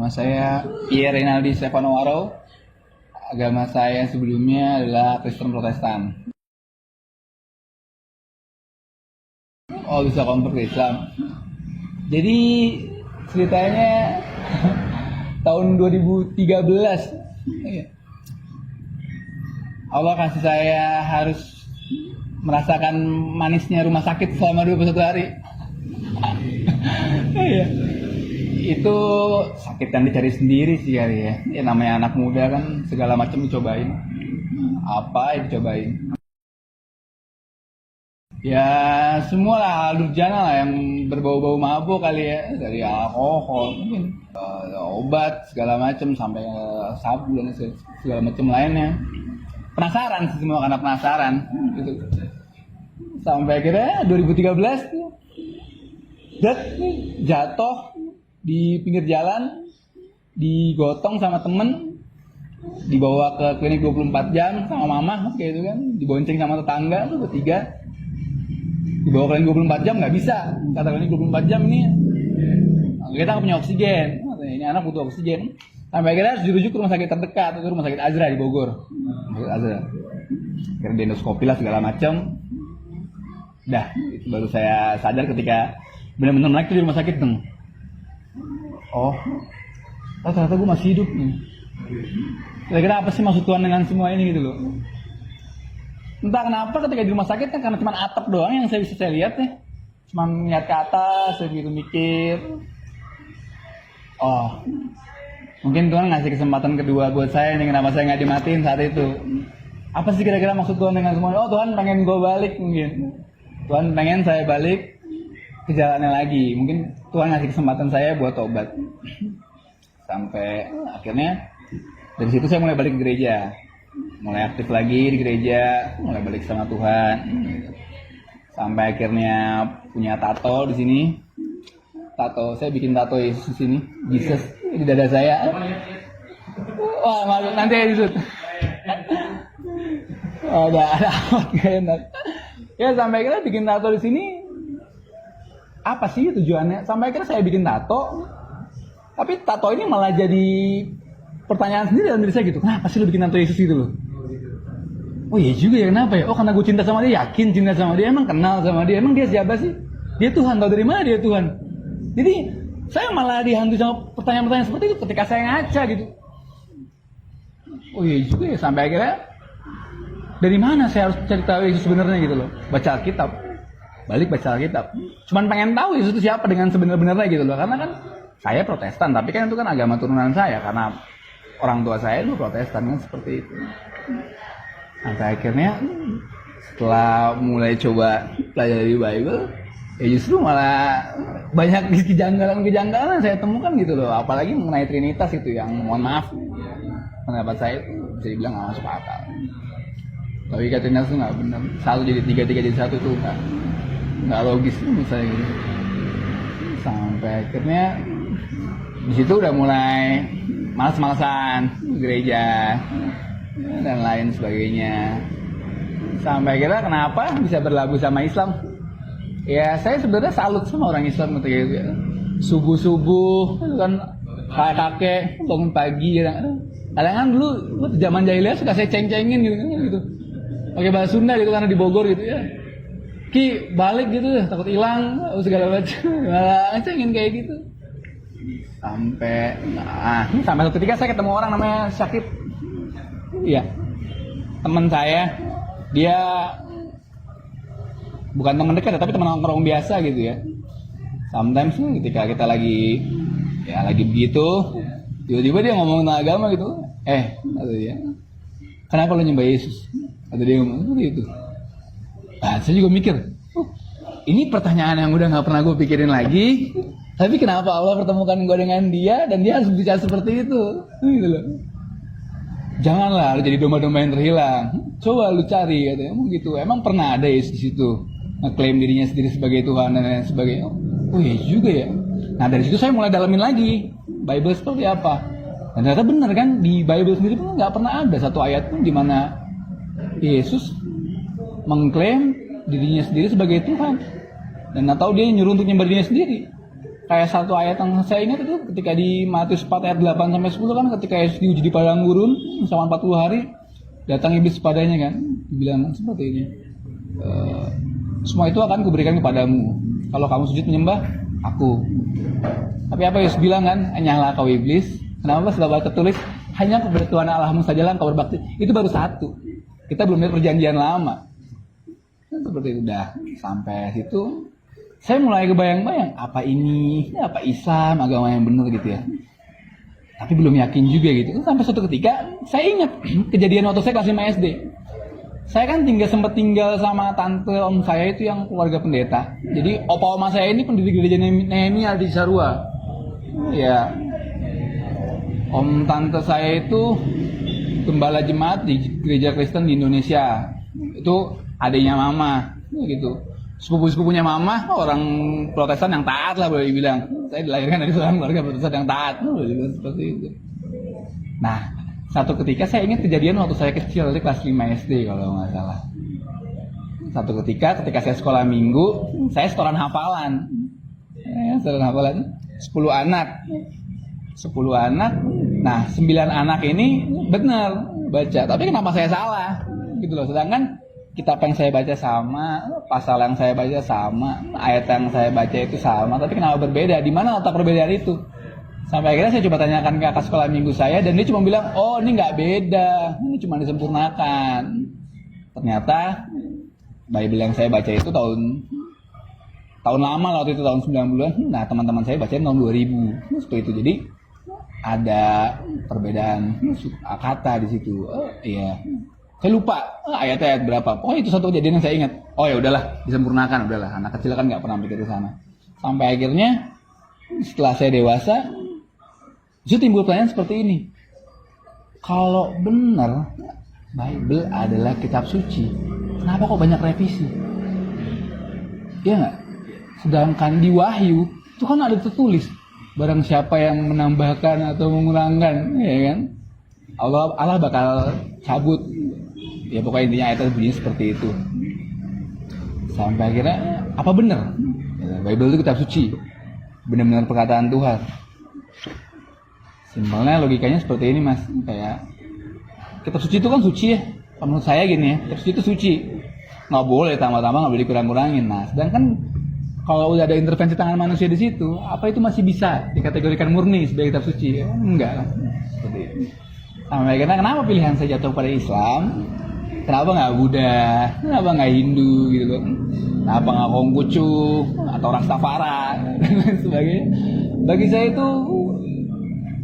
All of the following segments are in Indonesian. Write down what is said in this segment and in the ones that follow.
Nama saya Pierre Rinaldi Stefano Waro. Agama saya sebelumnya adalah Kristen Protestan. Oh, bisa convert ke Islam. Jadi ceritanya tahun 2013 Allah kasih saya harus merasakan manisnya rumah sakit selama 21 hari. Itu sakit yang dicari sendiri sih kali ya. Ya namanya anak muda kan segala macam dicobain. Apa yang dicobain? Ya semua lah hal durjana lah yang berbau-bau mabuk kali ya. Dari alkohol mungkin obat segala macam sampai sabu dan segala macam lainnya. Penasaran sih semua karena penasaran gitu. Sampai akhirnya 2013 jatuh di pinggir jalan, digotong sama temen, dibawa ke klinik 24 jam sama mama kayak itu kan, dibonceng sama tetangga tuh bertiga, dibawa ke klinik 24 jam nggak bisa, kata klinik 24 jam ini kita nggak punya oksigen, ini anak butuh oksigen, sampai akhirnya harus dirujuk ke rumah sakit terdekat, itu rumah sakit Azra di Bogor, Azra, akhirnya di endoskopi lah segala macam, dah itu baru saya sadar ketika benar-benar naik tuh di rumah sakit tuh. Oh, ternyata gue masih hidup nih. Kira-kira apa sih maksud Tuhan dengan semua ini gitu loh. Entah kenapa ketika di rumah sakit kan karena cuma atap doang yang saya bisa lihat ya. Cuma ngeliat ke atas, saya begitu mikir. Oh, mungkin Tuhan ngasih kesempatan kedua buat saya nih, kenapa saya nggak dimatiin saat itu. Apa sih kira-kira maksud Tuhan dengan semua ini? Oh, Tuhan pengen gue balik mungkin. Tuhan pengen saya balik ke jalannya lagi, mungkin Tuhan ngasih kesempatan saya buat tobat. Sampai akhirnya dari situ saya mulai balik ke gereja, mulai aktif lagi di gereja, mulai balik sama Tuhan. Sampai akhirnya punya tato di sini. Tato saya bikin tato Yesus di sini, Jesus di dada saya. Wah, malu nanti ya Yesus. Ada amat gak enak. Ya sampai akhirnya bikin tato di sini. Apa sih tujuannya? Sampai akhirnya saya bikin tato, tapi tato ini malah jadi pertanyaan sendiri dalam diri saya gitu. Kenapa sih lu bikin tato Yesus gitu loh? Oh iya juga ya, kenapa ya? Oh karena gue cinta sama dia, yakin cinta sama dia, emang kenal sama dia, emang dia siapa sih? Dia Tuhan, tau dari mana dia Tuhan? Jadi saya malah dihantui sama pertanyaan-pertanyaan seperti itu ketika saya ngaca gitu. Oh iya juga ya, sampai akhirnya dari mana saya harus cari tahu Yesus sebenarnya gitu loh? Baca Alkitab. Balik baca Alkitab. Cuman pengen tahu Yesus itu siapa dengan sebenar-benarnya gitu loh. Karena kan saya Protestan, tapi kan itu kan agama turunan saya karena orang tua saya itu Protestan kan seperti itu. Sampai akhirnya setelah mulai coba pelajari Bible, ya justru malah banyak kejanggalan-kejanggalan saya temukan gitu loh. Apalagi mengenai Trinitas itu yang mohon maaf pendapat saya itu bisa dibilang nggak masuk akal. Logika Trinitas itu nggak benar. Satu jadi tiga, tiga jadi satu itu nggak logis misalnya gitu. Sampai akhirnya di situ udah mulai malas-malasan gereja dan lain sebagainya. Sampai akhirnya kenapa bisa berlabuh sama Islam? Ya saya sebenarnya salut sama orang Islam ketika itu ya. Subuh-subuh itu kan kakek bangun pagi kadang kan dulu zaman jahiliyah suka saya ceng-cengin gitu. Pakai bahasa Sunda gitu karena di Bogor gitu ya. Ki balik gitu takut hilang segala macam. Malah ngecengin kayak gitu. Sampai satu ketika saya ketemu orang namanya Syakib. Iya. Teman saya, dia bukan teman dekat tapi teman nongkrong biasa gitu ya. Sometimes ketika kita lagi begitu, tiba-tiba dia ngomong tentang agama gitu. Kata dia, kenapa lo nyembah Yesus? Kata dia ngomong seperti itu. Saya juga mikir, ini pertanyaan yang udah nggak pernah gue pikirin lagi. Tapi kenapa Allah pertemukan gue dengan dia dan dia harus bicara seperti itu? Gitu loh. Janganlah lu jadi domba-domba yang terhilang. Coba lu cari, katanya. Emang gitu. Emang pernah ada Yesus di situ ngeklaim dirinya sendiri sebagai Tuhan dan lain sebagainya. Oh iya juga ya. Nah dari situ saya mulai dalamin lagi Bible seperti apa. Dan ternyata benar kan di Bible sendiri pun nggak pernah ada satu ayat pun di mana Yesus mengklaim dirinya sendiri sebagai Tuhan dan atau dia nyuruh untuk nyembah dirinya sendiri. Kayak satu ayat yang saya ingat itu ketika di Matius 4 ayat 8 sampai 10 kan, ketika Yesus diuji di padang gurun selama 40 hari, datang iblis padanya kan, dibilang seperti ini. Semua itu akan kuberikan kepadamu kalau kamu sujud menyembah aku. Tapi apa Yesus bilang kan? Hanyalah kau iblis. Kenapa? Sebab tertulis, hanya kepada Tuhan Allahmu sajalah engkau berbakti. Itu baru satu. Kita belum lihat perjanjian lama. Seperti itu dah. Sampai situ saya mulai kebayang-bayang, apa ini, apa Islam, agama yang benar gitu ya. Tapi belum yakin juga gitu. Sampai suatu ketika, saya ingat kejadian waktu saya kelas 5 SD. Saya kan sempat tinggal sama tante om saya itu yang keluarga pendeta. Jadi opa oma saya ini pendiri gereja Nehemia di Cisarua. Ya, om tante saya itu gembala jemaat di gereja Kristen di Indonesia. Itu adiknya mama, gitu. Sepupu-sepupunya mama orang Protestan yang taat lah boleh dibilang. Saya dilahirkan dari seorang keluarga Protestan yang taat, boleh dibilang seperti itu. Nah, satu ketika saya ingat kejadian waktu saya kecil, di kelas 5 SD kalau nggak salah. Satu ketika saya sekolah minggu, saya setoran hafalan. Setoran hafalan 10 anak. 10 anak. Nah, 9 anak ini benar baca, tapi kenapa saya salah? Gitu loh. Sedangkan kitab yang saya baca sama, pasal yang saya baca sama, ayat yang saya baca itu sama, tapi kenapa berbeda? Di mana letak perbedaan itu? Sampai akhirnya saya coba tanyakan ke kakak sekolah minggu saya, dan dia cuma bilang, oh ini nggak beda, ini cuma disempurnakan. Ternyata Bible yang saya baca itu tahun lama lah, waktu itu tahun 90-an. Nah, teman-teman saya baca tahun 2000. Seperti itu. Jadi ada perbedaan kata di situ. Iya. Saya lupa ayat-ayat berapa. Pokoknya itu satu kejadian yang saya ingat. Oh ya udahlah, disempurnakan, udahlah. Anak kecil kan nggak pernah pikir ke sana. Sampai akhirnya setelah saya dewasa, itu timbul pertanyaan seperti ini. Kalau benar Bible adalah kitab suci, kenapa kok banyak revisi? Iya nggak? Sedangkan di Wahyu itu kan ada tertulis, barang siapa yang menambahkan atau mengurangkan, ya kan? Allah bakal cabut. Ya pokoknya intinya ayatnya bunyi seperti itu. Sampai akhirnya apa benar? Bible itu kitab suci, benar-benar perkataan Tuhan. Simpelnya logikanya seperti ini mas. Kayak kitab suci itu kan suci ya. Menurut saya gini ya, kitab suci itu suci. Nggak boleh tambah-tambah, nggak boleh kurang-kurangin. Nah, sedangkan kalau udah ada intervensi tangan manusia di situ, apa itu masih bisa dikategorikan murni sebagai kitab suci? Ya, enggak lah. Seperti itu. Sampai akhirnya kenapa pilihan saya jatuh pada Islam? Kenapa nggak Buddha? Kenapa nggak Hindu gitu loh? Kenapa nggak Konghucu atau Rastafari dan lain sebagainya? Bagi saya itu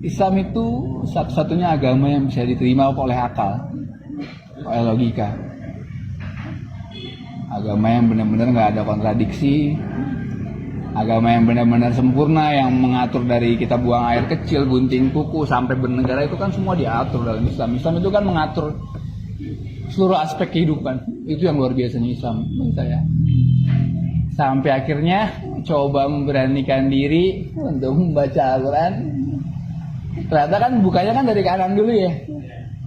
Islam itu satu-satunya agama yang bisa diterima oleh akal, oleh logika. Agama yang benar-benar nggak ada kontradiksi, agama yang benar-benar sempurna, yang mengatur dari kita buang air kecil, gunting kuku sampai bernegara itu kan semua diatur dalam Islam. Islam itu kan mengatur seluruh aspek kehidupan. Itu yang luar biasanya Islam menurut saya. Sampai akhirnya coba memberanikan diri untuk membaca Al-Quran. Ternyata kan bukanya kan dari kanan dulu ya.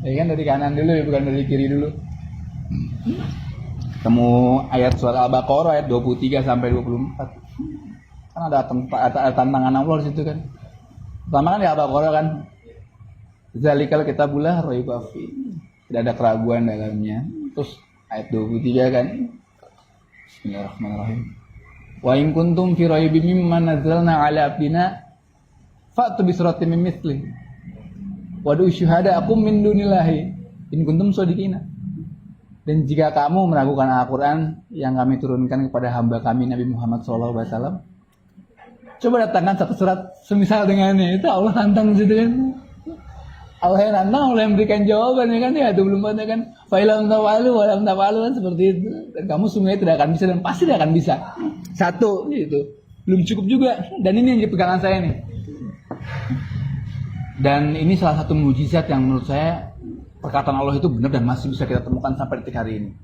Ya kan dari kanan dulu ya, bukan dari kiri dulu. Ketemu ayat surat Al-Baqarah ayat 23 sampai 24. Kan ada tantangan Allah di situ kan. Pertama kan di Al-Baqarah kan, zalikal kitabullah raiba fi. Tidak ada keraguan dalamnya. Terus ayat 23 kan, Bismillahirrahmanirrahim. Wa in kuntum fi raibin mimma nazzalna ala abdina fa'tu bi suratin min mithli wadu syuhada'akum min dunillahi in kuntum shadiqina. Dan jika kamu meragukan Al-Quran yang kami turunkan kepada hamba kami Nabi Muhammad SAW, coba datangkan satu surat semisal dengannya. Itu Allah tantang situ kan. Allah yang tantang, Allah yang berikan jawaban ya kan. Ya itu belum ada kan. Fa'ilam tawalu, walam tawalu kan seperti itu. Dan kamu semuanya tidak akan bisa dan pasti tidak akan bisa. Satu gitu. Belum cukup juga. Dan ini yang jadi pegangan saya nih. Dan ini salah satu mukjizat yang menurut saya perkataan Allah itu benar dan masih bisa kita temukan sampai detik hari ini.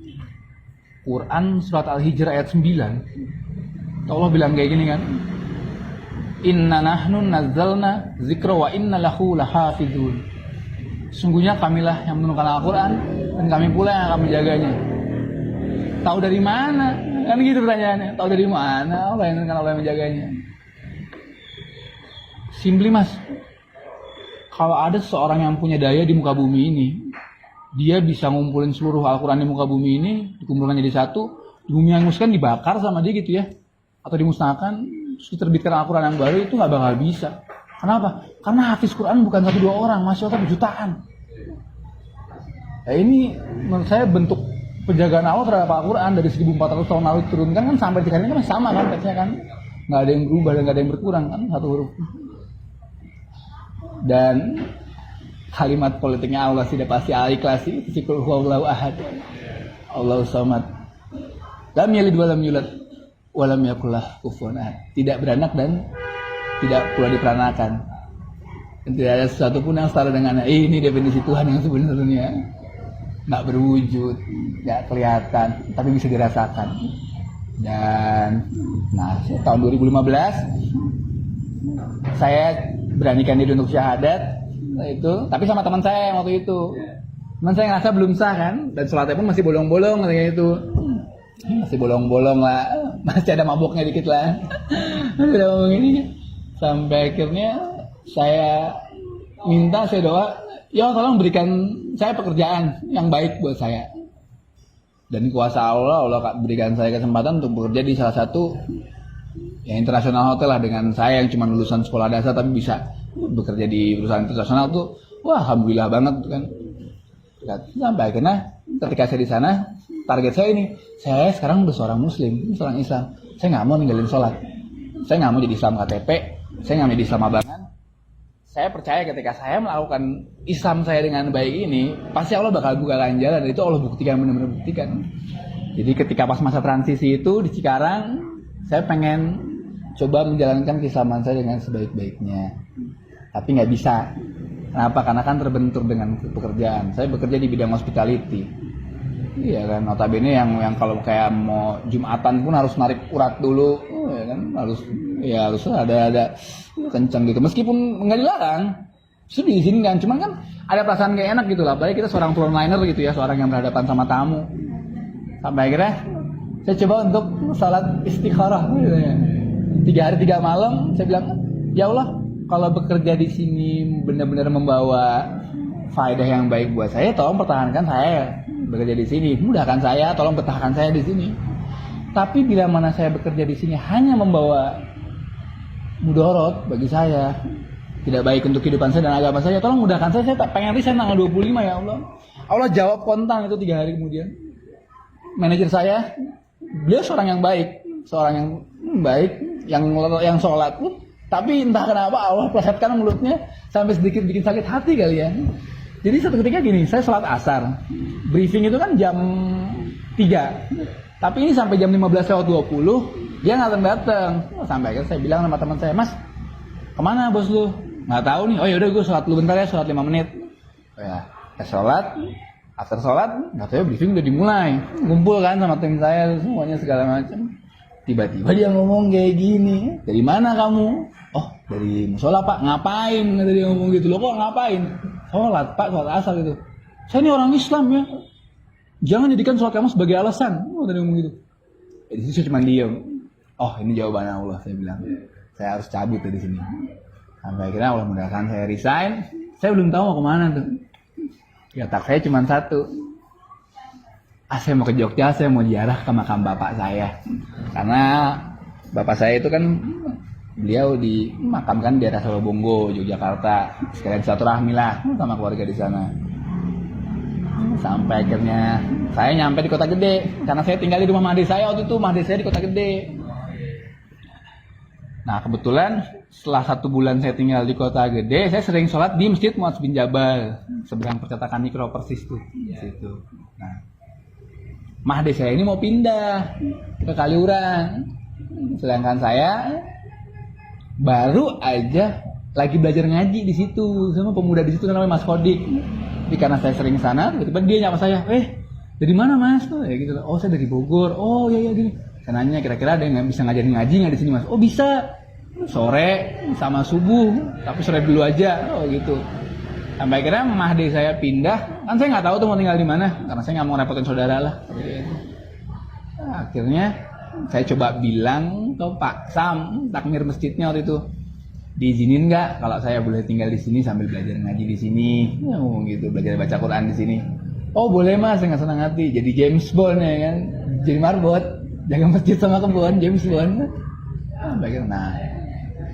Quran surat Al-Hijr ayat 9. Allah bilang kayak gini kan. Inna nahnu nazzalna zikra wa inna lahu lahafizun. Sungguhnya kamilah yang menurunkan Al-Quran dan kami pula yang akan menjaganya. Tahu dari mana? Kan gitu pertanyaannya. Tahu dari mana? Allah yang menurunkan, Allah yang menjaganya. Simply mas, kalau ada seseorang yang punya daya di muka bumi ini, dia bisa ngumpulin seluruh Al-Quran di muka bumi ini, dikumpulkan jadi satu, bumi yang muskan dibakar sama dia gitu ya, atau dimusnahkan, terus diterbitkan Al-Quran yang baru, itu nggak bakal bisa. Kenapa? Karena hafiz Quran bukan 1-2 orang, Masya Allah jutaan. Nah, ini menurut saya bentuk penjagaan Allah terhadap Al-Quran dari 1400 tahun lalu turunkan kan sampai sekarang ini kan masih sama kan teksnya kan, nggak ada yang berubah dan nggak ada yang berkurang kan, satu huruf. Dan kalimat politiknya Allah tidak pasti al-ikhlas itu sikul huwallahu ahad, Allahus samad, lam yalid walam yulad walam yakul lahu kufuwan ahad, tidak beranak dan tidak pula diperanakan, dan tidak ada sesuatu pun yang setara dengannya. Ini definisi Tuhan yang sebenarnya nggak berwujud, nggak kelihatan, tapi bisa dirasakan. Dan nah tahun 2015 saya beranikan diri untuk syahadat itu, tapi sama teman saya yang waktu itu. Teman saya ngerasa belum sah kan, dan sholatnya pun masih bolong-bolong katanya itu. Masih bolong-bolong lah, masih ada mabuknya dikit lah. Masih ada mabuk ini. Sampai akhirnya saya minta, saya doa, ya tolong berikan saya pekerjaan yang baik buat saya. Dan kuasa Allah berikan saya kesempatan untuk bekerja di salah satu ya internasional hotel lah, dengan saya yang cuma lulusan sekolah dasar tapi bisa bekerja di perusahaan internasional tuh, wah alhamdulillah banget kan. Sampai akhirnya ketika saya di sana, target saya ini, saya sekarang udah seorang muslim, seorang Islam, saya nggak mau ninggalin sholat, saya nggak mau jadi Islam KTP, saya nggak mau jadi Islam abangan. Saya percaya ketika saya melakukan Islam saya dengan baik ini, pasti Allah bakal bukakan jalan, dan itu Allah buktikan, benar-benar buktikan. Jadi ketika pas masa transisi itu di Cikarang, saya pengen coba menjalankan keislaman saya dengan sebaik-baiknya, tapi nggak bisa. Kenapa? Karena kan terbentur dengan pekerjaan. Saya bekerja di bidang hospitality. Iya kan, notabene yang kalau kayak mau Jumatan pun harus narik urat dulu, ya kan, harus ada kencang gitu. Meskipun nggak dilarang, sudah diizinkan. Cuman kan ada perasaan gak enak gitu lah. Apalagi kita seorang frontliner gitu ya, seorang yang berhadapan sama tamu. Sampai akhirnya saya coba untuk salat istikharah. 3 hari 3 malam, saya bilang, ya Allah, kalau bekerja di sini benar-benar membawa faedah yang baik buat saya, tolong pertahankan saya bekerja di sini, mudahkan saya, tolong betahkan saya di sini. Tapi bila mana saya bekerja di sini hanya membawa mudorot bagi saya, tidak baik untuk kehidupan saya dan agama saya, tolong mudahkan saya tak pengen resign tanggal 25 ya Allah. Allah jawab kontan itu 3 hari kemudian. Manajer saya, beliau seorang yang baik, seorang yang baik, yang sholat pun, tapi entah kenapa Allah plesetkan mulutnya sampai sedikit bikin sakit hati kali ya. Jadi satu ketika gini, saya sholat asar, briefing itu kan jam 3, tapi ini sampai jam 15:20, dia nggak datang. Sampai akhirnya saya bilang sama teman saya, Mas, kemana bos lu? Nggak tahu nih. Oh yaudah gue sholat dulu bentar ya, sholat 5 menit. Ya, sholat, asar sholat, nggak tahu briefing udah dimulai, ngumpul kan sama tim saya semuanya segala macam. Tiba-tiba dia ngomong kayak gini, dari mana kamu? Oh dari musola pak. Ngapain? Kata dia ngomong gitu. Loh kok ngapain? Sholat pak, sholat asar gitu. Saya ini orang Islam ya, jangan jadikan sholat kamu sebagai alasan. Oh tadi ngomong gitu. Di situ saya cuma diem. Oh ini jawaban Allah, saya bilang. Saya harus cabut dari sini. Sampai akhirnya Allah mudahkan saya resign. Saya belum tahu mau kemana tuh. Ya tak saya cuma satu. Saya mau ke Jogja, saya mau ziarah ke makam bapak saya. Karena bapak saya itu kan beliau dimakamkan di daerah Solobonggo, Yogyakarta. Sekalian silaturahmi lah sama keluarga di sana. Sampai akhirnya saya nyampe di Kota Gede, karena saya tinggal di rumah mahdi saya waktu itu, mahdi saya di Kota Gede. Nah kebetulan setelah 1 bulan saya tinggal di Kota Gede, saya sering sholat di Masjid Muadz bin Jabal, seberang percetakan Mikro persis tuh di situ. Nah, mahdi saya ini mau pindah ke Kaliurang, sedangkan saya baru aja lagi belajar ngaji di situ sama pemuda di situ namanya Mas Kodik. Jadi karena saya sering sana, tiba-tiba dia nyapa saya, dari mana Mas? Ya gitu. Oh saya dari Bogor. Oh iya gini. Saya nanya kira-kira ada yang bisa ngajarin ngaji nggak di sini Mas? Oh bisa. Sore sama subuh, tapi sore dulu aja. Oh gitu. Sampai akhirnya mahdi saya pindah, kan saya nggak tahu tuh mau tinggal di mana, karena saya nggak mau repotin saudara lah. Nah, akhirnya saya coba bilang ke Pak Sam, takmir masjidnya waktu itu, diizinin nggak kalau saya boleh tinggal di sini sambil belajar ngaji di sini, ya, ngomong gitu, belajar baca Quran di sini. Oh boleh mas, dengan senang hati. Jadi James Bond ya kan, jadi marbot, jaga masjid sama kebun, James Bond. Nah,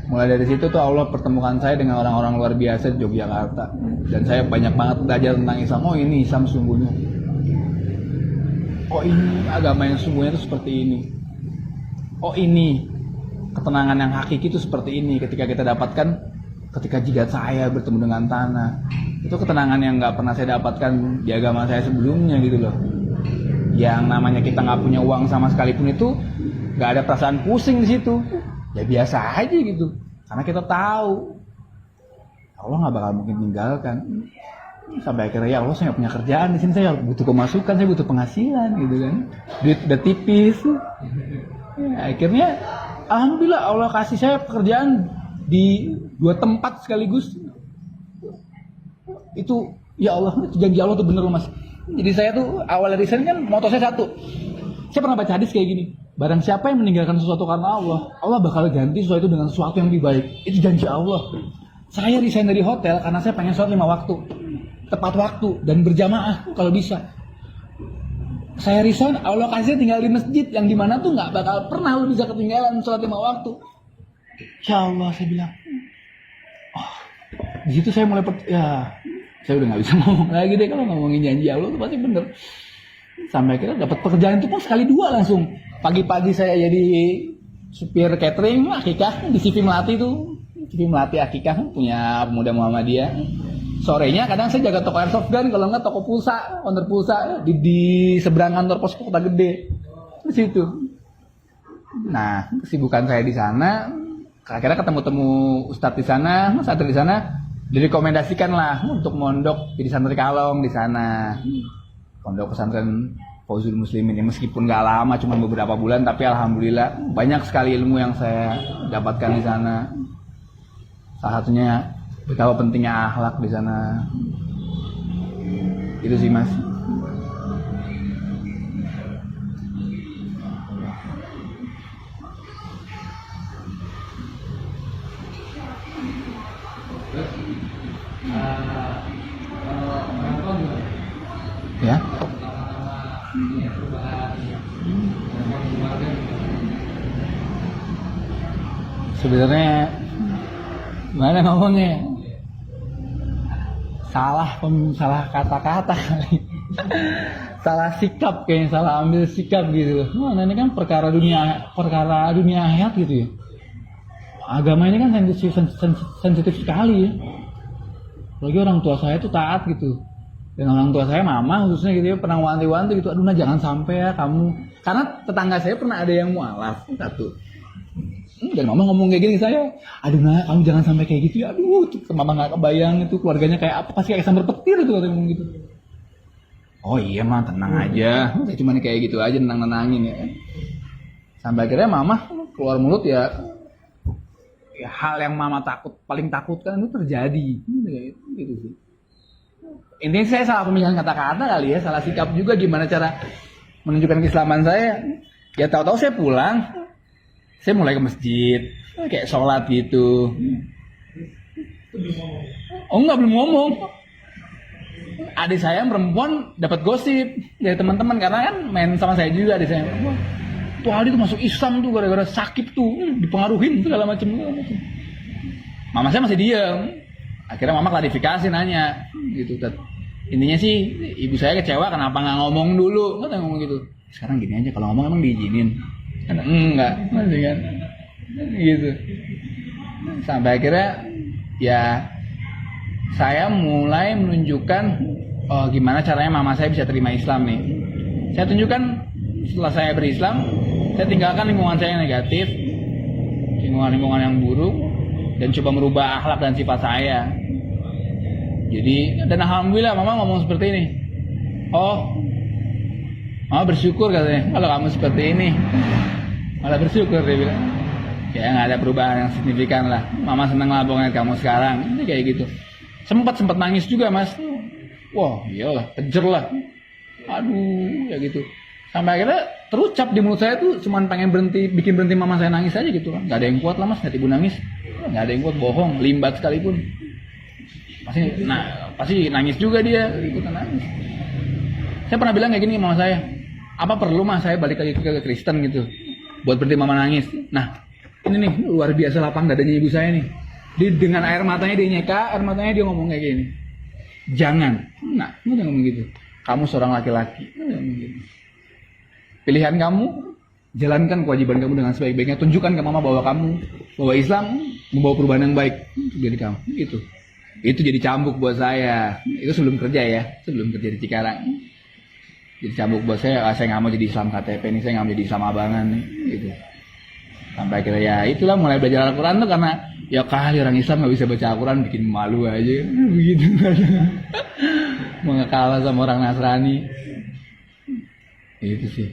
mulai dari situ tuh Allah pertemukan saya dengan orang-orang luar biasa di Yogyakarta, dan saya banyak banget belajar tentang Islam. Oh ini Islam sungguhnya. Oh ini agama yang sungguhnya itu seperti ini. Oh ini ketenangan yang hakiki itu seperti ini ketika kita dapatkan ketika jidat saya bertemu dengan tanah. Itu ketenangan yang nggak pernah saya dapatkan di agama saya sebelumnya gitu loh. Yang namanya kita nggak punya uang sama sekalipun itu nggak ada perasaan pusing di situ. Ya biasa aja gitu. Karena kita tahu Allah nggak bakal mungkin tinggalkan. Sampai akhirnya ya Allah, saya nggak punya kerjaan di sini, saya butuh pemasukan, saya butuh penghasilan gitu kan. Duit udah tipis. Ya, akhirnya alhamdulillah Allah kasih saya pekerjaan di 2 tempat sekaligus. Itu ya Allah, itu janji Allah tuh bener loh mas. Jadi saya tuh awal resign kan moto saya satu. Saya pernah baca hadis kayak gini. Barang siapa yang meninggalkan sesuatu karena Allah, Allah bakal ganti sesuatu itu dengan sesuatu yang lebih baik. Itu janji Allah. Saya resign dari hotel karena saya pengen sholat 5 waktu. Tepat waktu dan berjamaah kalau bisa. Saya resign, Allah kasih tinggal di masjid yang dimana tuh nggak bakal pernah lu bisa ketinggalan sholat 5 waktu. Ya Allah, saya bilang. Oh, di situ saya mulai ya, saya udah nggak bisa ngomong lagi deh kalau ngomongin janji Allah tuh pasti bener. Sampai akhirnya dapat pekerjaan itu pun sekali 2 langsung. Pagi-pagi saya jadi supir catering akikah di CV Melati tuh. CV Melati akikah punya Pemuda Muhammadiyah. Sorenya kadang saya jaga toko airsoft gun, kalau enggak toko pulsa, counter pulsa di seberang kantor pos Kota Gede. Di situ. Nah, kesibukan saya di sana, akhirnya ketemu ustadz di sana, santri di sana, direkomendasikan lah untuk mondok jadi santri Kalong di sana. Pondok pesantren Fauzul Muslimin ini meskipun nggak lama, cuma beberapa bulan, tapi alhamdulillah banyak sekali ilmu yang saya dapatkan di sana. Salah satunya betapa pentingnya akhlak di sana. Itu sih mas. Ya. Sebenarnya mana ngomongnya? Salah kata-kata kali. Salah sikap kayaknya, salah ambil sikap gitu. Nah, ini kan perkara dunia akhirat gitu ya. Agama ini kan sensitif sekali ya. Apalagi orang tua saya tuh taat gitu. Dan orang tua saya, mama khususnya gitu ya, pernah wanti-wanti gitu, aduh nah jangan sampai ya kamu. Karena tetangga saya pernah ada yang mualaf, satu. Dan mama ngomong kayak gini ke saya, aduh nah kamu jangan sampai kayak gitu ya, aduh mama gak kebayang itu keluarganya kayak apa, pasti kayak sambar petir itu katanya ngomong gitu. Oh iya mah tenang aja, saya cuma kayak gitu aja, nenangin ya. Sampai akhirnya mama keluar mulut ya hal yang mama paling takutkan itu terjadi, gitu sih. Intinya saya salah pemilihan kata-kata kali ya, salah sikap juga gimana cara menunjukkan keislaman saya. Ya tahu-tahu saya pulang, saya mulai ke masjid, kayak sholat gitu. Oh enggak, belum ngomong. Adik saya yang perempuan dapat gosip dari teman-teman karena kan main sama saya juga adik saya. Tuh Aldi tuh masuk Islam tuh gara-gara sakit tuh, dipengaruhin segala macam. Mama saya masih diam. Akhirnya mama klarifikasi nanya gitu. Intinya sih ibu saya kecewa kenapa nggak ngomong dulu, kan ngomong gitu. Sekarang gini aja, kalau ngomong emang diizinin. Enggak, masih kan, gitu. Sampai akhirnya ya saya mulai menunjukkan gimana caranya mama saya bisa terima Islam nih. Saya tunjukkan setelah saya berislam, saya tinggalkan lingkungan saya yang negatif, lingkungan yang buruk, dan coba merubah akhlak dan sifat saya. Jadi, dan alhamdulillah mama ngomong seperti ini. Oh, mama bersyukur katanya kalau kamu seperti ini. Malah bersyukur dia bilang. Ya nggak ada perubahan yang signifikan lah. Mama senang lah pokoknya kamu sekarang. Ini kayak gitu. Sempat nangis juga mas. Wah iyalah, kejer lah. Aduh ya gitu. Sampai akhirnya terucap di mulut saya tuh cuman pengen bikin berhenti mama saya nangis aja gitu kan. Gak ada yang kuat lah mas, lihat ibu nangis. Gak ada yang kuat, bohong, limbat sekalipun. Pasti nangis juga dia, ikutan nangis. Saya pernah bilang kayak gini ke mama saya, apa perlu mas saya balik lagi ke Kristen gitu, buat berhenti mama nangis. Nah, ini nih luar biasa lapang dadanya ibu saya nih. Dengan air matanya dia nyeka, air matanya dia ngomong kayak gini. Jangan. Nah, udah ngomong gitu. Kamu seorang laki-laki. Udah ngomong gitu. Pilihan kamu, jalankan kewajiban kamu dengan sebaik-baiknya. Tunjukkan ke mama bahwa Islam membawa perubahan yang baik jadi kamu. Gitu. Itu jadi cambuk buat saya. Itu sebelum kerja ya, sebelum kerja di Cikarang. Jadi cambuk buat saya nggak mau jadi Islam KTP nih, saya nggak mau jadi Islam abangan nih. Gitu. Sampai akhirnya ya itulah mulai belajar Al-Quran tuh karena ya kali orang Islam nggak bisa baca Al-Quran bikin malu aja. Begitu. Mau kalah sama orang Nasrani. Itu sih.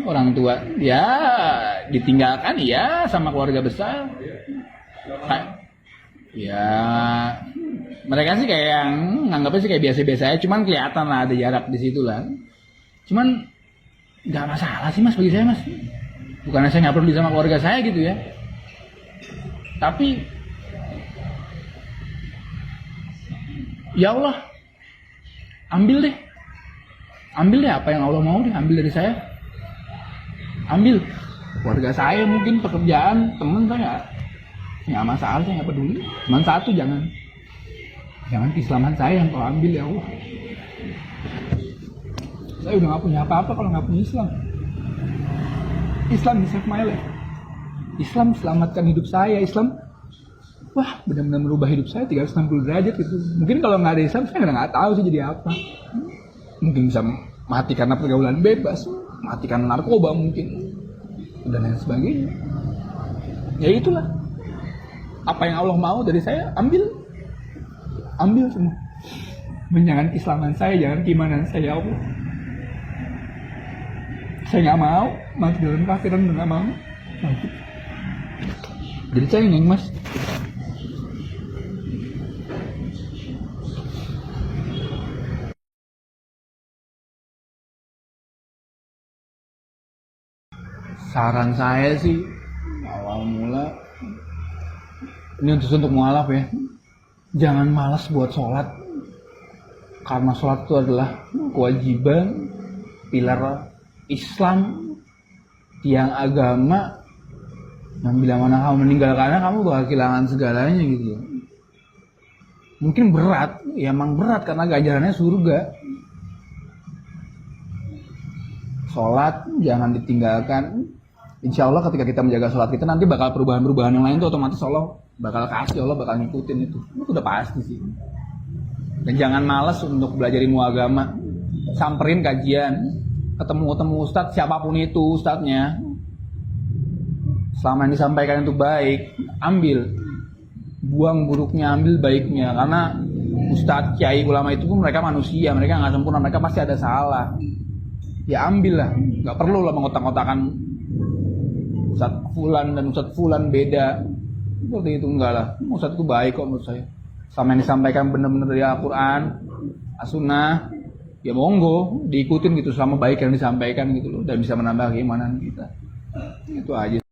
Orang tua ya ditinggalkan ya sama keluarga besar. Ya mereka sih kayak yang nganggapnya sih kayak biasa-biasa aja, cuman kelihatan lah ada jarak di situ lah. Cuman nggak masalah sih mas bagi saya mas. Bukannya saya nggak peduli sama keluarga saya gitu ya. Tapi ya Allah, ambil deh apa yang Allah mau deh, ambil dari saya. Ambil keluarga saya mungkin, pekerjaan, temen saya nggak masalah, saya nggak peduli. Cuman satu, jangan keislaman saya yang kau ambil ya Allah. Saya udah nggak punya apa-apa kalau nggak punya Islam. Islam save my life. Islam selamatkan hidup saya. Islam wah benar-benar merubah hidup saya 360 derajat gitu. Mungkin kalau nggak ada Islam saya nggak tahu sih jadi apa. Mungkin bisa mati karena pergaulan bebas, mati karena narkoba mungkin, dan lain sebagainya. Ya itulah. Apa yang Allah mau dari saya, ambil semua. Jangan keislaman saya, jangan keimanan saya, Allah. Saya nggak mau mati dalam kafiran, nggak mau. Jadi saya ingin mas. Saran saya sih awal mula ini untuk mualaf ya, jangan malas buat sholat, karena sholat itu adalah kewajiban pilar Islam, tiang agama yang bila mana kamu meninggalkannya kamu bakal kehilangan segalanya gitu. Mungkin berat, ya emang berat karena ganjarannya surga. Sholat jangan ditinggalkan. Insya Allah ketika kita menjaga sholat kita nanti bakal perubahan-perubahan yang lain tuh otomatis Allah bakal kasih, Allah bakal ngikutin itu udah pasti sih. Dan jangan malas untuk belajar ilmu agama, samperin kajian, ketemu ustadz siapapun itu ustadznya. Selama yang disampaikan itu baik, ambil, buang buruknya, ambil baiknya. Karena ustadz, kiai, ulama itu pun mereka manusia, mereka nggak sempurna, mereka pasti ada salah. Ya ambil lah, nggak perlu lah mengotak-ngotakan Ustadz Fulan dan Ustadz Fulan beda. Seperti itu enggak lah. Ustadz itu baik kok menurut saya. Sama yang disampaikan benar-benar dari Al-Quran, As-Sunnah, ya monggo diikutin gitu selama baik yang disampaikan gitu loh, dan bisa menambah keimanan kita. Itu aja.